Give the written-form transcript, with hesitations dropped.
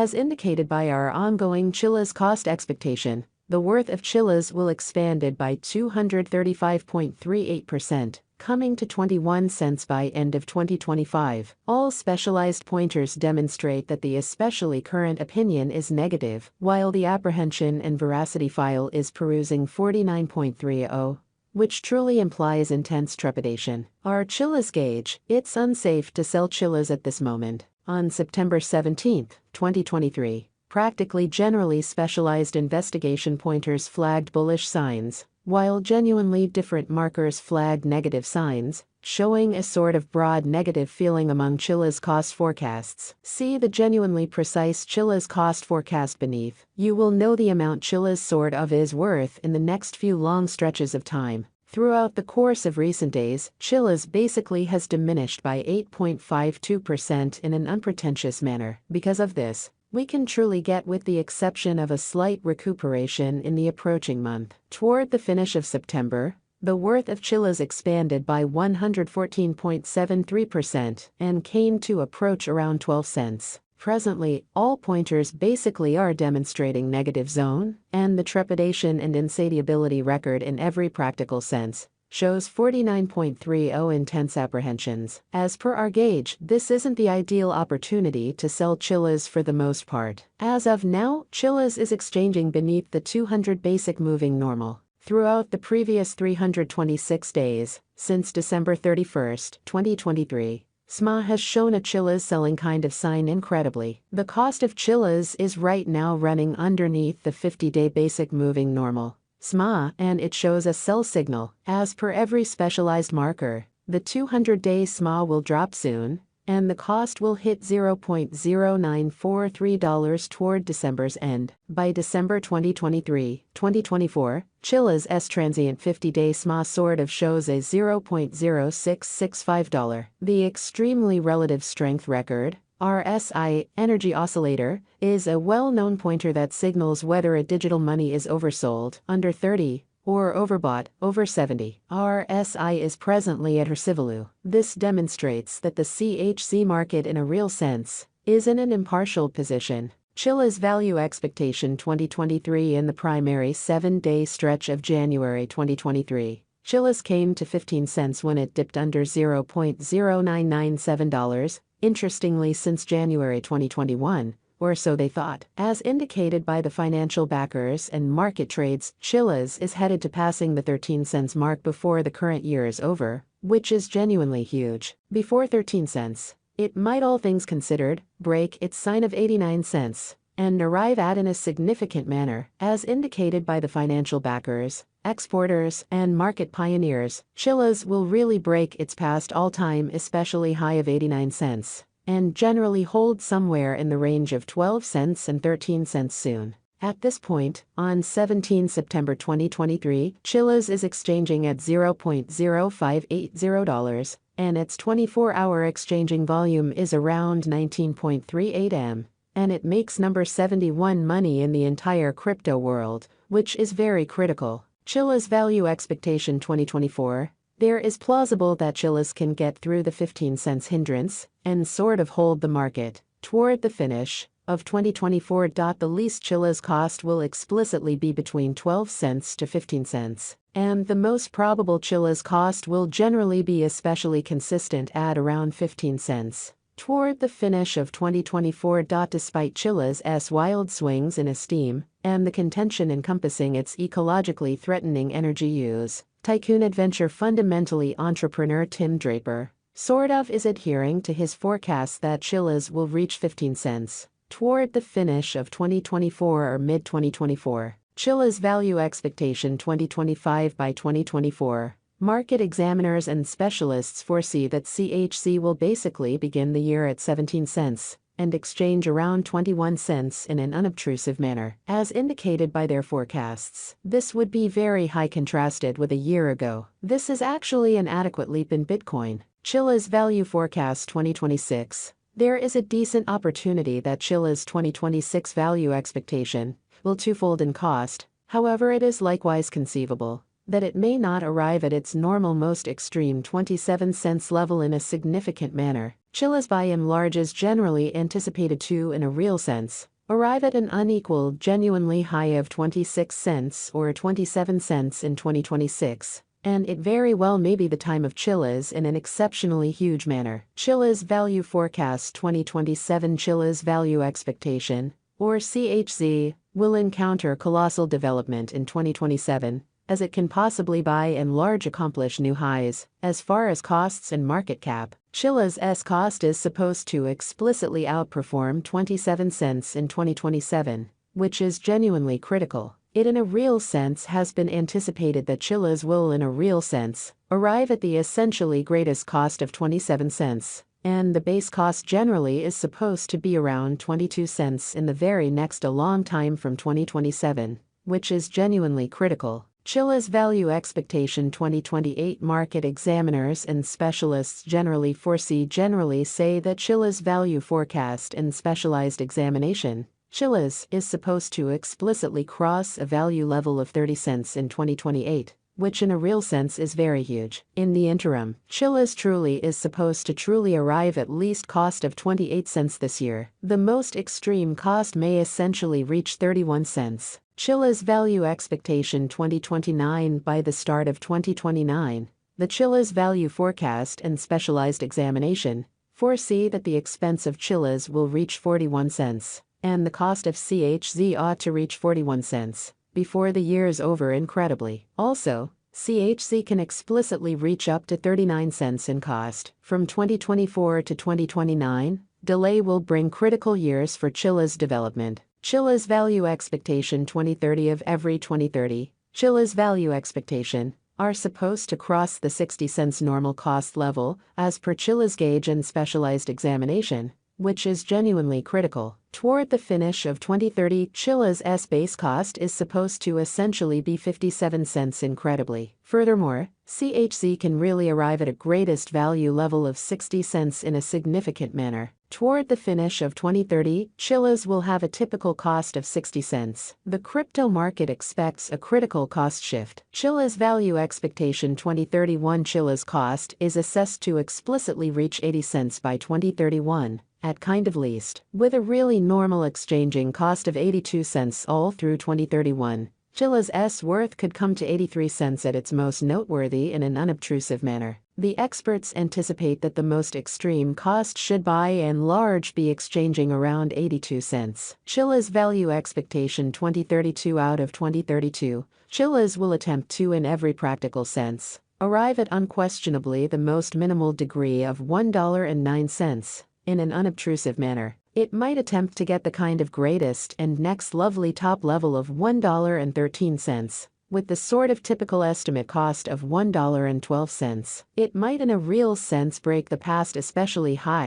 As indicated by our ongoing CHZ cost expectation, the worth of CHZ will expanded by 235.38%, coming to 21 cents by end of 2025. All specialized pointers demonstrate that the especially current opinion is negative, while the apprehension and veracity file is perusing 49.30, which truly implies intense trepidation. Our CHZ gauge, it's unsafe to sell CHZ at this moment. On September 17, 2023, practically generally specialized investigation pointers flagged bullish signs, while genuinely different markers flagged negative signs, showing a sort of broad negative feeling among CHZ cost forecasts. See the genuinely precise CHZ cost forecast beneath. You will know the amount CHZ sort of is worth in the next few long stretches of time. Throughout the course of recent days, CHZ basically has diminished by 8.52% in an unpretentious manner. Because of this, we can truly get, with the exception of a slight recuperation in the approaching month. Toward the finish of September, the worth of CHZ expanded by 114.73% and came to approach around 12 cents. Presently, all pointers basically are demonstrating negative zone, and the trepidation and insatiability record in every practical sense shows 49.30 intense apprehensions. As per our gauge, this isn't the ideal opportunity to sell CHZ for the most part. As of now, CHZ is exchanging beneath the 200 basic moving normal. Throughout the previous 326 days, since December 31, 2023, SMA has shown a CHZ selling kind of sign incredibly. The cost of CHZ is right now running underneath the 50-day basic moving normal, SMA, and it shows a sell signal. As per every specialized marker, the 200-day SMA will drop soon, and the cost will hit $0.0943 toward December's end. By December 2024, CHZ's transient 50-day SMA sort of shows a $0.0665. The extremely relative strength record, RSI, energy oscillator, is a well-known pointer that signals whether a digital money is oversold, under 30, or overbought, over 70. RSI is presently at her value. This demonstrates that the CHZ market in a real sense is in an impartial position. CHZ's value expectation 2023 in the primary 7-day stretch of January 2023. CHZ came to 15 cents when it dipped under $0.0997. Interestingly, since January 2021, or so they thought. As indicated by the financial backers and market trades, CHZ is headed to passing the 13 cents mark before the current year is over, which is genuinely huge. Before 13 cents, it might, all things considered, break its sign of 89 cents and arrive at in a significant manner. As indicated by the financial backers, exporters, and market pioneers, CHZ will really break its past all-time especially high of 89 cents. And generally hold somewhere in the range of 12 cents and 13 cents soon. At this point, on 17 September 2023, CHZ is exchanging at $0.0580, and its 24-hour exchanging volume is around 19.38 M, and it makes number 71 money in the entire crypto world, which is very critical. CHZ's value expectation 2024. There is plausible that CHZ can get through the 15 cents hindrance and sort of hold the market toward the finish of 2024. The least CHZ cost will explicitly be between 12 cents to 15 cents, and the most probable CHZ cost will generally be especially consistent at around 15 cents toward the finish of 2024. Despite CHZ's wild swings in esteem and the contention encompassing its ecologically threatening energy use, tycoon adventure fundamentally entrepreneur Tim Draper sort of is adhering to his forecast that CHZ will reach 15 cents toward the finish of 2024 or mid-2024. CHZ's value expectation 2025 by 2024. Market examiners and specialists foresee that CHZ will basically begin the year at 17 cents and exchange around 21 cents in an unobtrusive manner. As indicated by their forecasts, this would be very high contrasted with a year ago. This is actually an adequate leap in Bitcoin. CHZ's value forecast 2026. There is a decent opportunity that CHZ's 2026 value expectation will twofold in cost. However, it is likewise conceivable that it may not arrive at its normal most extreme 27 cents level in a significant manner. CHZ X7000 is generally anticipated to, in a real sense, arrive at an unequal, genuinely high of 26 cents or 27 cents in 2026. And it very well may be the time of CHZ in an exceptionally huge manner. CHZ Value Forecast 2027. CHZ Value Expectation, or CHZ, will encounter colossal development in 2027, as it can possibly by and large accomplish new highs. As far as costs and market cap, CHZ's cost is supposed to explicitly outperform 27 cents in 2027, which is genuinely critical. It in a real sense has been anticipated that CHZ will in a real sense arrive at the essentially greatest cost of 27 cents, and the base cost generally is supposed to be around 22 cents in the very next a long time from 2027, which is genuinely critical. CHZ Value Expectation 2028. Market examiners and specialists generally say that CHZ Value Forecast and Specialized Examination, CHZ, is supposed to explicitly cross a value level of 30 cents in 2028, which in a real sense is very huge. In the interim, CHZ truly is supposed to truly arrive at least cost of 28 cents this year. The most extreme cost may essentially reach 31 cents. CHZ Value Expectation 2029. By the start of 2029, the CHZ Value Forecast and Specialized Examination foresee that the expense of CHZ will reach 41 cents, and the cost of CHZ ought to reach 41 cents before the year is over. Incredibly, also, CHZ can explicitly reach up to 39 cents in cost. From 2024 to 2029, delay will bring critical years for CHZ development. CHZ Value Expectation 2030. Of every 2030, CHZ Value Expectation are supposed to cross the 60 cents normal cost level as per CHZ Gauge and Specialized Examination, which is genuinely critical. Toward the finish of 2030, CHZ's base cost is supposed to essentially be 57 cents. Incredibly. Furthermore, CHZ can really arrive at a greatest value level of 60 cents in a significant manner. Toward the finish of 2030, CHZ will have a typical cost of 60 cents. The crypto market expects a critical cost shift. CHZ Value Expectation 2031. CHZ cost is assessed to explicitly reach 80 cents by 2031. At kind of least, with a really normal exchanging cost of 82 cents all through 2031, CHZ's worth could come to 83 cents at its most noteworthy in an unobtrusive manner. The experts anticipate that the most extreme cost should by and large be exchanging around 82 cents. CHZ Value Expectation 2032. Out of 2032, CHZ will attempt to, in every practical sense, arrive at unquestionably the most minimal degree of $1.09. In an unobtrusive manner, it might attempt to get the kind of greatest and next lovely top level of $1.13, with the sort of typical estimate cost of $1.12. It might in a real sense break the past especially high